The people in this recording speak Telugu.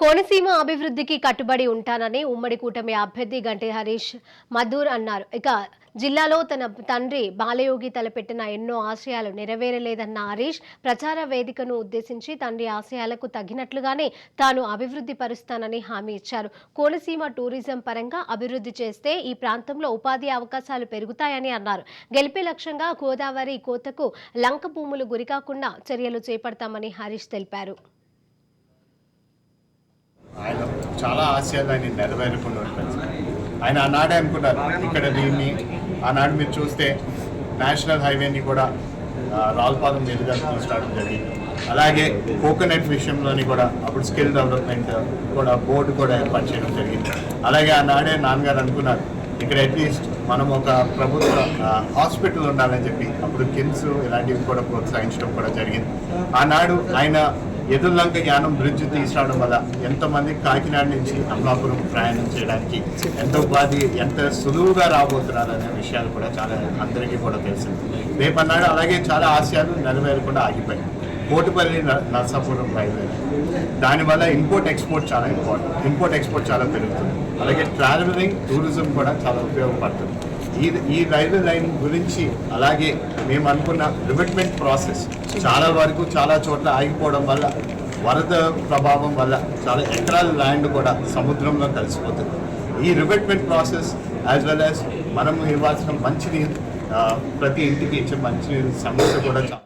కోనసీమ అభివృద్ధికి కట్టుబడి ఉంటానని ఉమ్మడి కూటమి అభ్యర్థి గంటి హరీష్ మధూర్ అన్నారు. ఇక జిల్లాలో తన తండ్రి బాలయోగి తలపెట్టిన ఎన్నో ఆశయాలు నెరవేరలేదన్న హరీష్ ప్రచార వేదికను ఉద్దేశించి తండ్రి ఆశయాలకు తగినట్లుగానే తాను అభివృద్ధి పరుస్తానని హామీ ఇచ్చారు. కోనసీమ టూరిజం పరంగా అభివృద్ధి చేస్తే ఈ ప్రాంతంలో ఉపాధి అవకాశాలు పెరుగుతాయని అన్నారు. గెలిపే లక్ష్యంగా గోదావరి కోతకు లంక భూములు గురికాకుండా చర్యలు చేపడతామని హరీష్ తెలిపారు. ఆయన చాలా ఆశయాలు ఆయన నెరవేరకుండా ఉంటుంది. ఆయన ఆనాడే అనుకున్నారు ఇక్కడ దీన్ని. ఆనాడు మీరు చూస్తే నేషనల్ హైవేని కూడా రావులపాలెం మీదుగా తీసుకురావడం జరిగింది. అలాగే కోకోనట్ విషయంలోని కూడా అప్పుడు స్కిల్ డెవలప్మెంట్ కూడా బోర్డు కూడా ఏర్పాటు చేయడం జరిగింది. అలాగే ఆనాడే నాన్నగారు అనుకున్నారు ఇక్కడ అట్లీస్ట్ మనం ఒక ప్రభుత్వ హాస్పిటల్ ఉండాలని చెప్పి అప్పుడు కిమ్స్ ఇలాంటివి కూడా ప్రోత్సహించడం కూడా జరిగింది. ఆనాడు ఆయన ఎదుర్లంక యానం బ్రిడ్జ్ తీసుకురావడం వల్ల ఎంతోమంది కాకినాడ నుంచి అమలాపురం ప్రయాణం చేయడానికి ఎంత సులువుగా రాబోతున్నారు అనే విషయాలు కూడా చాలా అందరికీ కూడా తెలిసింది. రేపన్నాడు అలాగే చాలా ఆశయాలు నెరవేరకుండా ఆగిపోయాయి. కోటిపల్లి నర్సాపురం రైల్వే, దానివల్ల ఇంపోర్ట్ ఎక్స్పోర్ట్ చాలా ఇంపార్టెంట్. ఇంపోర్ట్ ఎక్స్పోర్ట్ చాలా పెరుగుతుంది. అలాగే ట్రావెలింగ్ టూరిజం కూడా చాలా ఉపయోగపడుతుంది. ఈ రైల్వే లైన్ గురించి అలాగే మేము అనుకున్న రివెట్మెంట్ ప్రాసెస్ చాలా వరకు చాలా చోట్ల ఆగిపోవడం వల్ల వరద ప్రభావం వల్ల చాలా ఎకరాల ల్యాండ్ కూడా సముద్రంలో కలిసిపోతుంది. ఈ revetment process as well as మనం ఇవ్వాల్సిన మంచినీరు, ప్రతి ఇంటికి ఇచ్చే మంచినీరు సమస్య కూడా చాలా